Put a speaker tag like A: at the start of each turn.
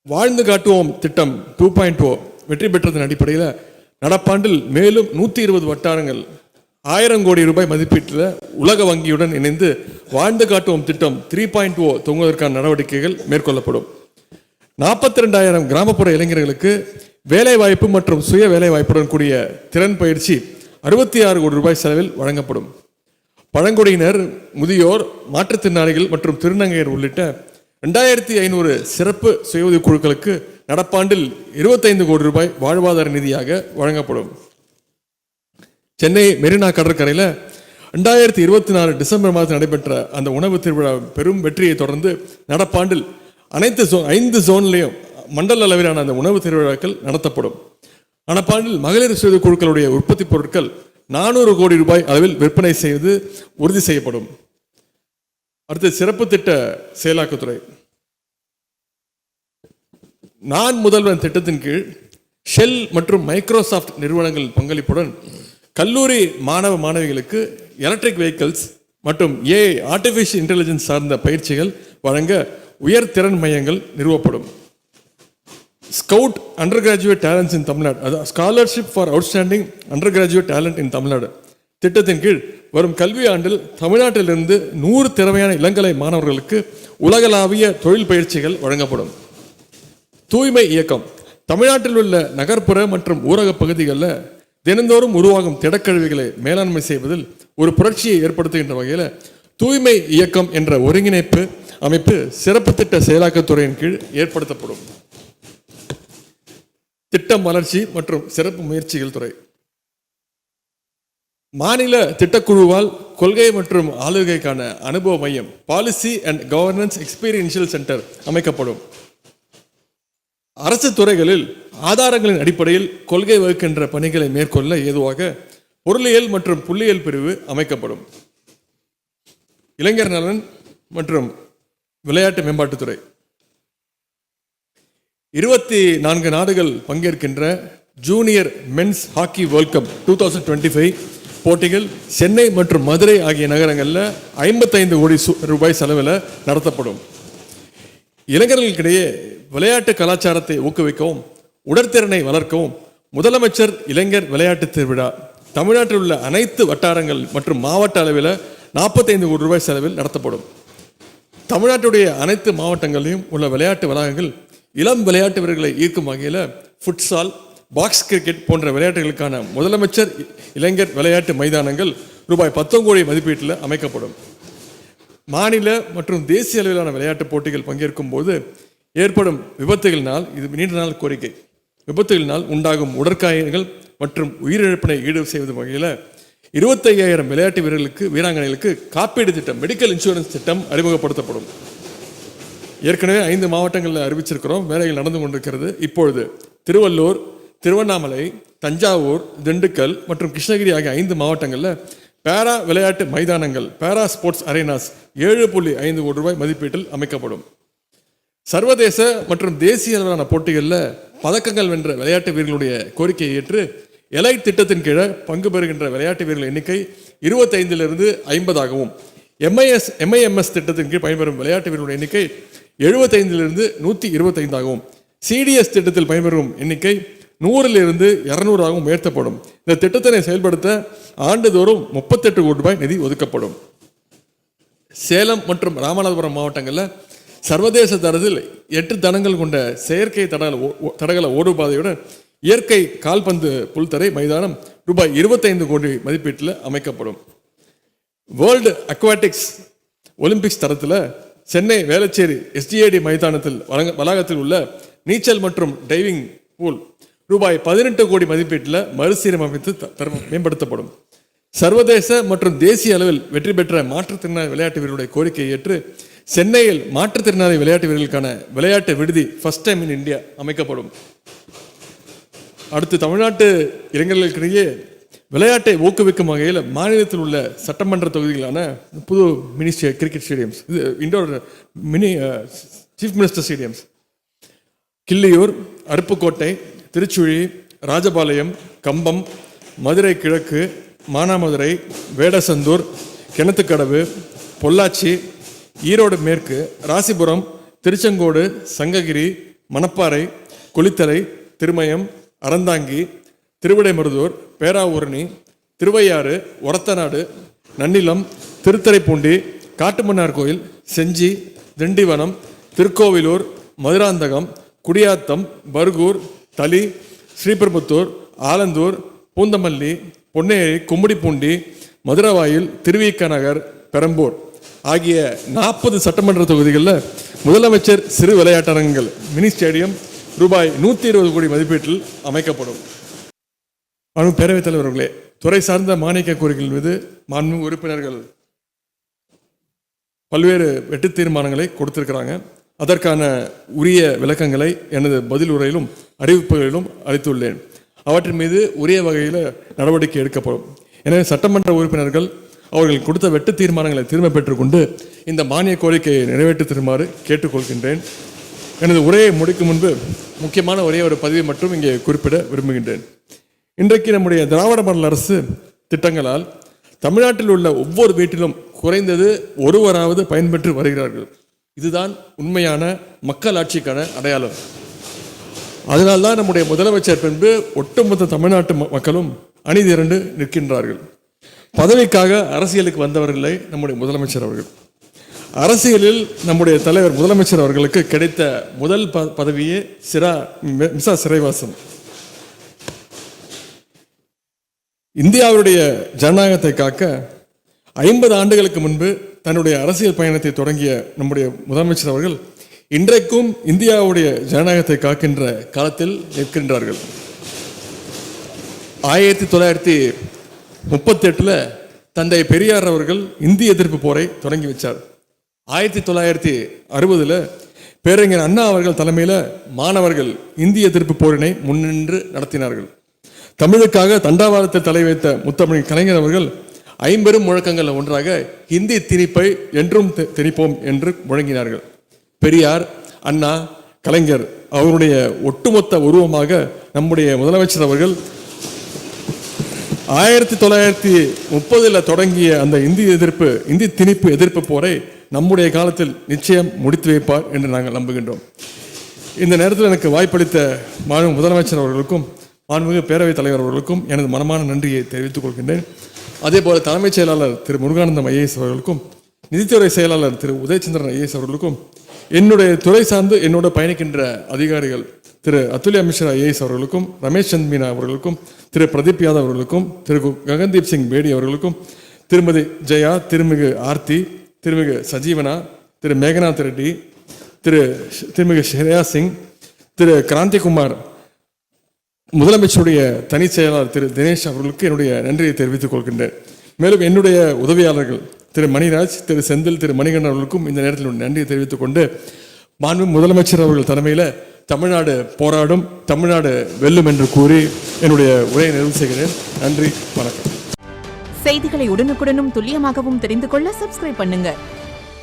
A: வாழ்ந்து காட்டுவோம் திட்டம் 2.0 வெற்றி பெற்றதன் அடிப்படையில் நடப்பாண்டில் மேலும் 120 வட்டாரங்கள் 1000 கோடி ரூபாய் மதிப்பீட்டில் உலக வங்கியுடன் இணைந்து வாழ்ந்து காட்டுவோம் திட்டம் 3.0 துவங்குவதற்கான நடவடிக்கைகள் மேற்கொள்ளப்படும். 42,000 கிராமப்புற இளைஞர்களுக்கு வேலைவாய்ப்பு மற்றும் சுய வேலைவாய்ப்புடன் கூடிய திறன் பயிற்சி 66 கோடி ரூபாய் செலவில் வழங்கப்படும். பழங்குடியினர், முதியோர், மாற்றுத்திறனாளிகள் மற்றும் திருநங்கையர் உள்ளிட்ட 2500 சிறப்பு சுய உதவி குழுக்களுக்கு நடப்பாண்டில் 25 கோடி ரூபாய் வாழ்வாதார நிதியாக வழங்கப்படும். சென்னை மெரினா கடற்கரையில் 2024 டிசம்பர் மாதத்தில் நடைபெற்ற அந்த உணவு திருவிழா பெரும் வெற்றியை தொடர்ந்து நடப்பாண்டில் அனைத்து 5 ஜோன்லையும் மண்டல அளவிலான அந்த உணவு திருவிழாக்கள் நடத்தப்படும். நடப்பாண்டில் மகளிர் சுய குழுக்களுடைய உற்பத்தி பொருட்கள் 400 கோடி ரூபாய் அளவில் விற்பனை செய்து உறுதி செய்யப்படும். அடுத்து சிறப்பு திட்ட செயலாக்கத்துறை. நான் முதல்வன் திட்டத்தின் கீழ் ஷெல் மற்றும் மைக்ரோசாஃப்ட் நிறுவனங்கள் பங்களிப்புடன் கல்லூரி மாணவ மாணவிகளுக்கு எலக்ட்ரிக் வெஹிக்கிள்ஸ் மற்றும் ஏஐ ஆர்டிஃபிஷியல் இன்டெலிஜென்ஸ் சார்ந்த பயிற்சிகள் வழங்க உயர் திறன் மையங்கள் நிறுவப்படும். Scout undergraduate talents in Tamil Nadu, அதாவது scholarship for outstanding undergraduate talent in Tamil Nadu திட்டத்தின் கீழ் வரும் கல்வி ஆண்டில் தமிழ்நாட்டிலிருந்து 100 திறமையான இளங்கலை மாணவர்களுக்கு உலகளாவிய தொழில் பயிற்சிகள் வழங்கப்படும். தூய்மை இயக்கம். தமிழ்நாட்டில் உள்ள நகர்ப்புற மற்றும் ஊரக பகுதிகளில் தினந்தோறும் உருவாகும் திடக்கழிவுகளை மேலாண்மை செய்வதில் ஒரு புரட்சியை ஏற்படுத்துகின்ற வகையில் தூய்மை இயக்கம் என்ற ஒருங்கிணைப்பு அமைப்பு சிறப்பு திட்ட செயலாக்கத்துறையின் கீழ் ஏற்படுத்தப்படும். திட்டம் வளர்ச்சி மற்றும் சிறப்பு முயற்சிகள் துறை. மாநில திட்டக்குழுவால் கொள்கை மற்றும் ஆளுகைக்கான அனுபவ மையம் policy and governance experiential centre அமைக்கப்படும். அரசு துறைகளில் ஆதாரங்களின் அடிப்படையில் கொள்கை வகுக்கின்ற பணிகளை மேற்கொள்ள ஏதுவாக பொருளியல் மற்றும் புள்ளியியல் பிரிவு அமைக்கப்படும். இளைஞர் நலன் மற்றும் விளையாட்டு மேம்பாட்டுத்துறை. 24 நாடுகள் பங்கேற்கின்ற junior men's hockey world cup 2025 போட்டிகள் சென்னை மற்றும் மதுரை ஆகிய நகரங்களில் 55 கோடி ரூபாய் செலவில் நடத்தப்படும். இளைஞர்களுக்கிடையே விளையாட்டு கலாச்சாரத்தை ஊக்குவிக்கவும் உடற்திறனை வளர்க்கவும் முதலமைச்சர் இளைஞர் விளையாட்டு திருவிழா தமிழ்நாட்டில் உள்ள அனைத்து வட்டாரங்கள் மற்றும் மாவட்ட அளவில் 45 கோடி ரூபாய் செலவில் நடத்தப்படும். தமிழ்நாட்டுடைய அனைத்து மாவட்டங்களிலும் உள்ள விளையாட்டு வளாகங்கள் இளம் விளையாட்டு வீரர்களை ஈர்க்கும் வகையில் ஃபுட்சால், பாக்ஸ் கிரிக்கெட் போன்ற விளையாட்டுகளுக்கான முதலமைச்சர் இளைஞர் விளையாட்டு மைதானங்கள் ரூபாய் 10 கோடி மதிப்பீட்டில் அமைக்கப்படும். மாநில மற்றும் தேசிய அளவிலான விளையாட்டு போட்டிகள் பங்கேற்கும் போது ஏற்படும் விபத்துகளினால், இது நீண்ட நாள் கோரிக்கை, விபத்துகளினால் உண்டாகும் உடற்காயங்கள் மற்றும் உயிரிழப்பினை ஈடு செய்வது வகையில் 25,000 விளையாட்டு வீரர்களுக்கு வீராங்கனைகளுக்கு காப்பீடு திட்டம், மெடிக்கல் இன்சூரன்ஸ் திட்டம் அறிமுகப்படுத்தப்படும். ஏற்கனவே 5 மாவட்டங்களில் அறிவிச்சிருக்கிறோம், வேலைகள் நடந்து கொண்டிருக்கிறது. இப்பொழுது திருவள்ளூர், திருவண்ணாமலை, தஞ்சாவூர், திண்டுக்கல் மற்றும் கிருஷ்ணகிரி ஆகிய 5 மாவட்டங்களில் பேரா விளையாட்டு மைதானங்கள், பேரா ஸ்போர்ட்ஸ் அரேனாஸ் 7.5 கோடி ரூபாய் மதிப்பீட்டில் அமைக்கப்படும். சர்வதேச மற்றும் தேசிய அளவிலான போட்டிகளில் பதக்கங்கள் வென்ற விளையாட்டு வீரர்களுடைய கோரிக்கையை ஏற்று எலைட் திட்டத்தின் கீழே பங்கு பெறுகின்ற விளையாட்டு வீரர்கள் எண்ணிக்கை 25 50ஆகவும், MIMS திட்டத்தின் கீழ் பயன்பெறும் விளையாட்டு வீரர்களுடைய எண்ணிக்கை 75 125ஆகவும், CDS திட்டத்தில் பயன்பெறும் எண்ணிக்கை 100 200ஆகவும் உயர்த்தப்படும். இந்த திட்டத்தினை செயல்படுத்த ஆண்டுதோறும் 38 கோடி ரூபாய் நிதி ஒதுக்கப்படும். சேலம் மற்றும் ராமநாதபுரம் மாவட்டங்களில் சர்வதேச தரத்தில் 8 தடங்கள் கொண்ட செயற்கை தடகள ஓடுபாதையுடன் இயற்கை கால்பந்து புல்தரை மைதானம் ரூபாய் 25 கோடி மதிப்பீட்டில் அமைக்கப்படும். வேர்ல்டு அக்வாட்டிக்ஸ் ஒலிம்பிக்ஸ் தரத்தில் சென்னை வேளச்சேரி SDAD மைதானத்தில் வளாகத்தில் உள்ள நீச்சல் மற்றும் டைவிங் பூல் ரூபாய் 18 கோடி மதிப்பீட்டில் மறுசீரமைத்து மேம்படுத்தப்படும். சர்வதேச மற்றும் தேசிய அளவில் வெற்றி பெற்ற மாற்றுத்திறனாளி விளையாட்டு வீரர்களுடைய கோரிக்கையை ஏற்று சென்னையில் மாற்றுத்திறனாளி விளையாட்டு வீரர்களுக்கான விளையாட்டு விடுதி ஃபர்ஸ்ட் டைம் இன் இந்தியா அமைக்கப்படும். அடுத்து தமிழ்நாட்டு இளைஞர்களுக்கிடையே விளையாட்டை ஊக்குவிக்கும் வகையில் மாநிலத்தில் உள்ள சட்டமன்ற தொகுதிகளான புது mini cricket stadiums, indoor mini chief minister stadiums Killiyur, Aruppukottai, Tiruchuli, Rajapalayam, Cumbum, Madurai கிழக்கு, மானாமதுரை, வேடசந்தூர், கிணத்துக்கடவு, பொள்ளாச்சி, ஈரோடு மேற்கு, ராசிபுரம், திருச்செங்கோடு, சங்ககிரி, மணப்பாறை, குளித்தலை, திருமயம், அறந்தாங்கி, திருவிடைமருதூர், பேராவூரணி, திருவையாறு, ஒரத்தநாடு, நன்னிலம், திருத்துறைப்பூண்டி, காட்டுமன்னார் கோயில், செஞ்சி, திண்டிவனம், திருக்கோவிலூர், மதுராந்தகம், குடியாத்தம், பர்கூர், தளி, ஸ்ரீபெரும்புத்தூர், ஆலந்தூர், பூந்தமல்லி, பொன்னேரி, கும்மிடிப்பூண்டி, மதுரவாயில், திருவிக நகர், பெரம்பூர் ஆகிய 40 சட்டமன்ற தொகுதிகளில் முதலமைச்சர் சிறு விளையாட்டரங்கங்கள் மினி ஸ்டேடியம் ரூபாய் 120 கோடி மதிப்பீட்டில் அமைக்கப்படும். பேரவைத் தலைவர்களே, துறை சார்ந்த மானிய கோரிக்கைகள் மீது மாண்பு உறுப்பினர்கள் பல்வேறு வெட்டு தீர்மானங்களை கொடுத்திருக்கிறாங்க. அதற்கான உரிய விளக்கங்களை எனது பதில் உரையிலும் அறிவிப்புகளிலும் அளித்துள்ளேன். அவற்றின் மீது உரிய வகையில் நடவடிக்கை எடுக்கப்படும். எனவே சட்டமன்ற உறுப்பினர்கள் அவர்கள் கொடுத்த வெட்டு தீர்மானங்களை திரும்ப பெற்றுக்கொண்டு இந்த மானிய கோரிக்கையை நிறைவேற்றி தருமாறு கேட்டுக்கொள்கின்றேன். எனது உரையை முடிக்கும் முன்பு முக்கியமான ஒரே ஒரு பதிவை மட்டும் இங்கே குறிப்பிட விரும்புகின்றேன். இன்றைக்கு நம்முடைய திராவிட மாடல் அரசு திட்டங்களால் தமிழ்நாட்டில் உள்ள ஒவ்வொரு வீட்டிலும் குறைந்தது ஒருவராவது பயன்பெற்று வருகிறார்கள். இதுதான் உண்மையான மக்கள் ஆட்சிக்கான அடையாளம். அதனால்தான் நம்முடைய முதலமைச்சர் பின்பு ஒட்டுமொத்த தமிழ்நாட்டு மக்களும் அணிதிரண்டு நிற்கின்றார்கள். பதவிக்காக அரசியலுக்கு வந்தவர்களை நம்முடைய முதலமைச்சர் அவர்கள். அரசியலில் நம்முடைய தலைவர் முதலமைச்சர் அவர்களுக்கு கிடைத்த முதல் பதவியே மிசா சிறைவாசம். இந்தியாவுடைய ஜனநாயகத்தை காக்க 50 ஆண்டுகளுக்கு முன்பு தன்னுடைய அரசியல் பயணத்தை தொடங்கிய நம்முடைய முதலமைச்சர் அவர்கள் இன்றைக்கும் இந்தியாவுடைய ஜனநாயகத்தை காக்கின்ற காலத்தில் நிற்கின்றார்கள். 1938 தந்தை பெரியார் அவர்கள் இந்திய எதிர்ப்பு போரை தொடங்கி வச்சார். 1960 பேரறிஞர் அண்ணா அவர்கள் தலைமையில் மாணவர்கள் இந்திய எதிர்ப்பு போரினை முன்னின்று நடத்தினார்கள். தமிழுக்காக தண்டாவாதத்தில் தலை வைத்த முத்தமிழ் கலைஞர் அவர்கள் 50 முழக்கங்கள் ஒன்றாக ஹிந்தி திணிப்பை என்றும் திணிப்போம் என்று முழங்கினார்கள். பெரியார், அண்ணா, கலைஞர் அவருடைய ஒட்டுமொத்த உருவமாக நம்முடைய முதலமைச்சர் அவர்கள் 1930 தொடங்கிய அந்த இந்தி திணிப்பு எதிர்ப்பு போரை நம்முடைய காலத்தில் நிச்சயம் முடித்து வைப்பார் என்று நாங்கள் நம்புகின்றோம். இந்த நேரத்தில் எனக்கு வாய்ப்பளித்த மாண்பு முதலமைச்சர் அவர்களுக்கும் மாண்புமிகு பேரவைத் தலைவர் அவர்களுக்கும் எனது மனமான நன்றியை தெரிவித்துக் கொள்கின்றேன். அதே போல தலைமைச் செயலாளர் திரு முருகானந்தம் ஐஏஎஸ் அவர்களுக்கும் நிதித்துறை செயலாளர் திரு உதயச்சந்திரன் ஐஏஎஸ் அவர்களுக்கும் என்னுடைய துறை சார்ந்து என்னோட பயணிக்கின்ற அதிகாரிகள் திரு அதுல்யா மிஸ்ரா ஐஏஎஸ் அவர்களுக்கும் ரமேஷ் சந்த் மீனா அவர்களுக்கும் திரு பிரதீப் யாதவ் அவர்களுக்கும் திரு ககன்தீப் சிங் பேடி அவர்களுக்கும் திருமதி ஜெயா, திருமிகு ஆர்த்தி, திருமிகு சஜீவனா, திரு மேகநாத் ரெட்டி, திருமிகு ஸ்ரேயா சிங், திரு கிராந்திகுமார், முதலமைச்சருடைய தனி செயலாளர் திரு தினேஷ் அவர்களுக்கு என்னுடைய நன்றியை தெரிவித்துக் கொள்கின்றேன். மேலும் என்னுடைய உதவியாளர்கள் திரு மணிராஜ், திரு செந்தில், திரு மணிகண்டன் அவர்களுக்கும் இந்த நேரத்தில் நன்றியை தெரிவித்துக் கொண்டு மாண்பு முதலமைச்சர் அவர்கள் தலைமையில் தமிழ்நாடு போராடும், தமிழ்நாடு வெல்லும் என்று கூறி என்னுடைய உரையை நிறைவு செய்கிறேன். நன்றி, வணக்கம்.
B: செய்திகளை உடனுக்குடனும் துல்லியமாகவும் தெரிந்து கொள்ள சப்ஸ்கிரைப் பண்ணுங்க.